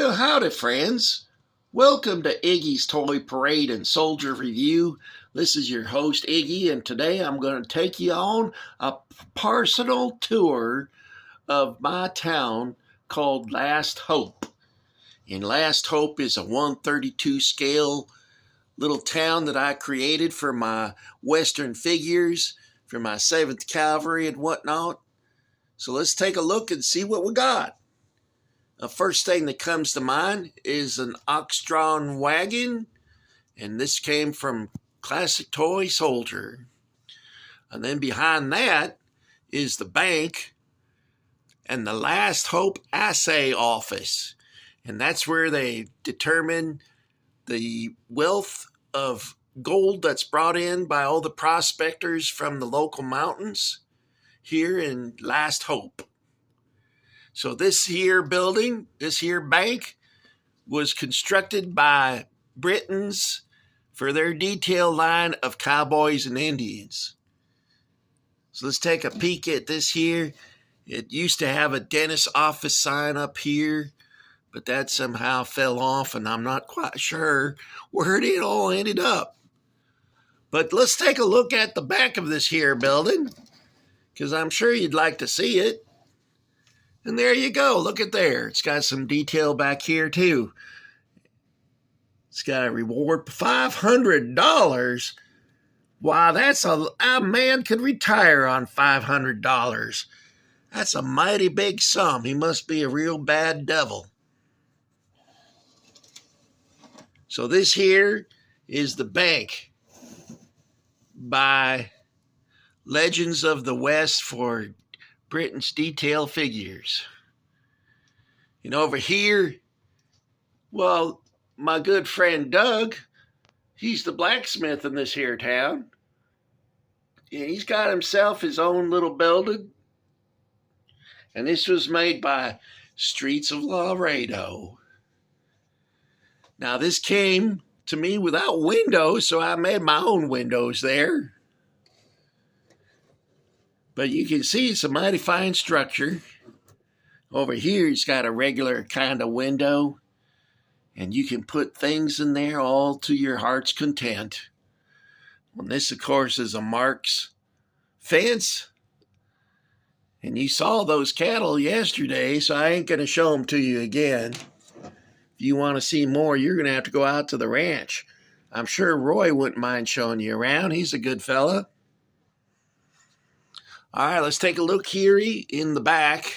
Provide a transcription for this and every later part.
Well, howdy, friends. Welcome to Iggy's Toy Parade and Soldier Review. This is your host, Iggy, and today I'm going to take you on a personal tour of my town called Last Hope. And Last Hope is a 132 scale little town that I created for my Western figures, for my 7th Cavalry and whatnot. So let's take a look and see what we got. The first thing that comes to mind is an ox-drawn wagon, and this came from Classic Toy Soldier. And then behind that is the bank and the Last Hope Assay Office, and that's where they determine the wealth of gold that's brought in by all the prospectors from the local mountains here in Last Hope. So this here building, this here bank, was constructed by Britons for their detail line of cowboys and Indians. So let's take a peek at this here. It used to have a dentist office sign up here, but that somehow fell off, and I'm not quite sure where it all ended up. But let's take a look at the back of this here building, because I'm sure you'd like to see it. And there you go. Look at there. It's got some detail back here, too. It's got a reward of $500. Wow, that's a man could retire on $500. That's a mighty big sum. He must be a real bad devil. So this here is the bank by Legends of the West for Britain's detail figures. And over here, well, my good friend Doug, he's the blacksmith in this here town. And he's got himself his own little building. And this was made by Streets of Laredo. Now this came to me without windows, so I made my own windows there. But you can see it's a mighty fine structure. Over here, it's got a regular kind of window, and you can put things in there all to your heart's content. And this, of course, is a Mark's fence. And you saw those cattle yesterday, so I ain't going to show them to you again. If you want to see more, you're going to have to go out to the ranch. I'm sure Roy wouldn't mind showing you around. He's a good fella. All right, let's take a look here in the back.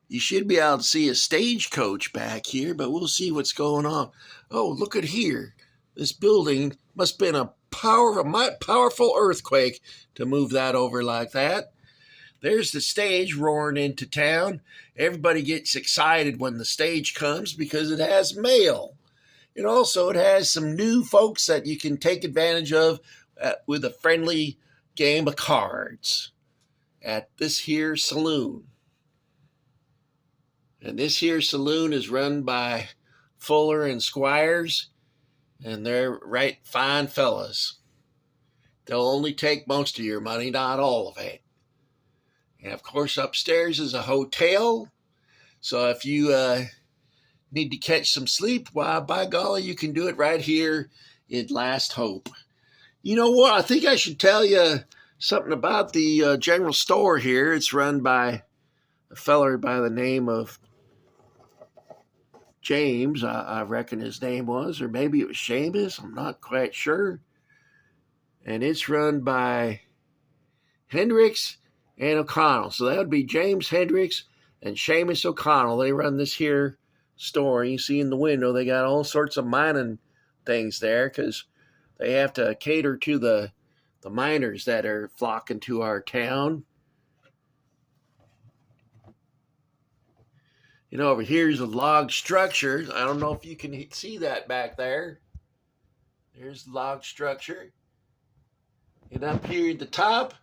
You should be able to see a stagecoach back here, but we'll see what's going on. Oh, look at here. This building must have been a powerful earthquake to move that over like that. There's the stage roaring into town. Everybody gets excited when the stage comes because it has mail. And also it has some new folks that you can take advantage of with a friendly game of cards at this here saloon. And this here saloon is run by Fuller and Squires, and they're right fine fellas. They'll only take most of your money, not all of it. And of course upstairs is a hotel, so if you need to catch some sleep, why, by golly, you can do it right here in Last Hope. You know what? I think I should tell you something about the general store here. It's run by a feller by the name of James, I reckon his name was, or maybe it was Seamus. I'm not quite sure. And it's run by Hendricks and O'Connell. So that would be James Hendricks and Seamus O'Connell. They run this here store. You see in the window, they got all sorts of mining things there because they have to cater to the miners that are flocking to our town. You know, over here's a log structure. I don't know if you can see that back there. There's the log structure. And up here at the top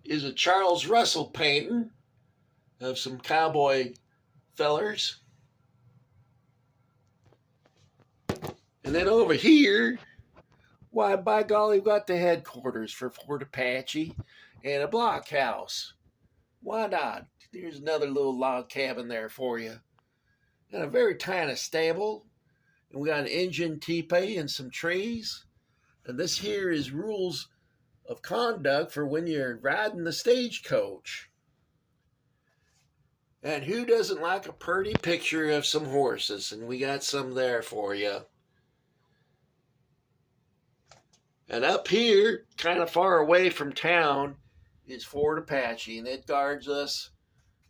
is a Charles Russell painting of some cowboy fellers. And then over here, why, by golly, we've got the headquarters for Fort Apache and a blockhouse. Why not? There's another little log cabin there for you. Got a very tiny stable, and we got an engine teepee and some trees. And this here is rules of conduct for when you're riding the stagecoach. And who doesn't like a pretty picture of some horses? And we got some there for you. And up here, kind of far away from town, is Fort Apache, and it guards us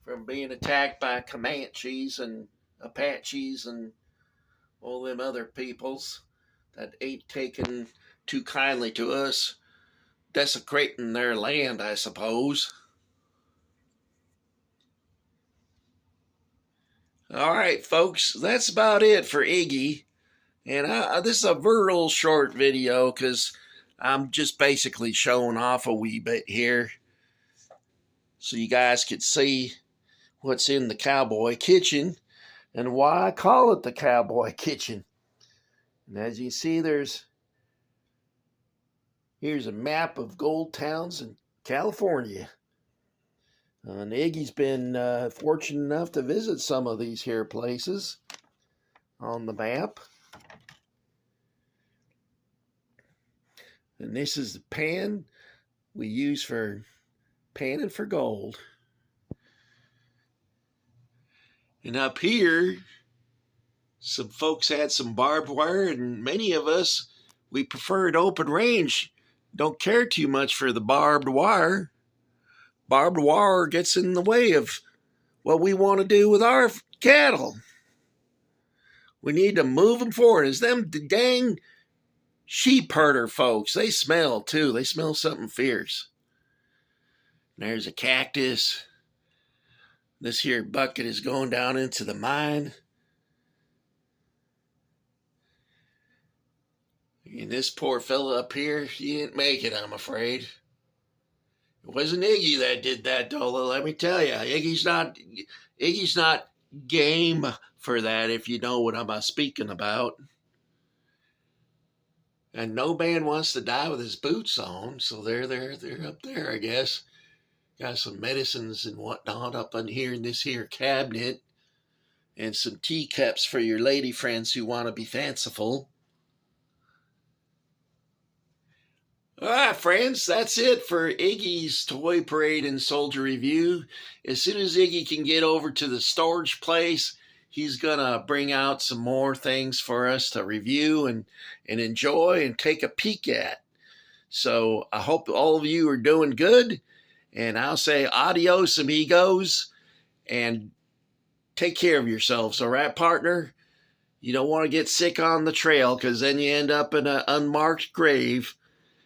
from being attacked by Comanches and Apaches and all them other peoples that ain't taken too kindly to us, desecrating their land, I suppose. All right, folks, that's about it for Iggy. And this is a real short video because I'm just basically showing off a wee bit here so you guys could see what's in the Cowboy Kitchen and why I call it the Cowboy Kitchen. And as you see, here's a map of gold towns in California. And Iggy's been fortunate enough to visit some of these here places on the map. And this is the pan we use for panning for gold. And up here, some folks had some barbed wire, and many of us, we preferred open range. Don't care too much for the barbed wire. Barbed wire gets in the way of what we want to do with our cattle. We need to move them forward. It's them dang sheep herder folks. They smell too. They smell something fierce. There's a cactus. This here bucket is going down into the mine. And this poor fella up here, he didn't make it, I'm afraid. It wasn't Iggy that did that, though, let me tell you. Iggy's not game for that, if you know what I'm speaking about. And no man wants to die with his boots on, so they're up there, I guess. Got some medicines and whatnot up in here in this here cabinet. And some teacups for your lady friends who want to be fanciful. All right, friends, that's it for Iggy's Toy Parade and Soldier Review. As soon as Iggy can get over to the storage place, he's going to bring out some more things for us to review and enjoy and take a peek at. So I hope all of you are doing good. And I'll say adios, amigos, and take care of yourselves, all right, partner? You don't want to get sick on the trail because then you end up in an unmarked grave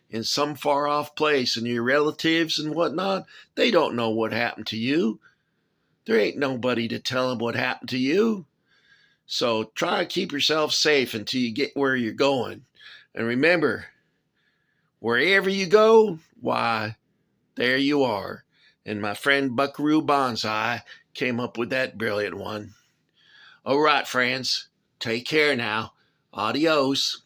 in some far-off place, and your relatives and whatnot, they don't know what happened to you. There ain't nobody to tell them what happened to you. So try to keep yourself safe until you get where you're going. And remember, wherever you go, why, there you are. And my friend Buckaroo Banzai came up with that brilliant one. All right, friends, take care now. Adios.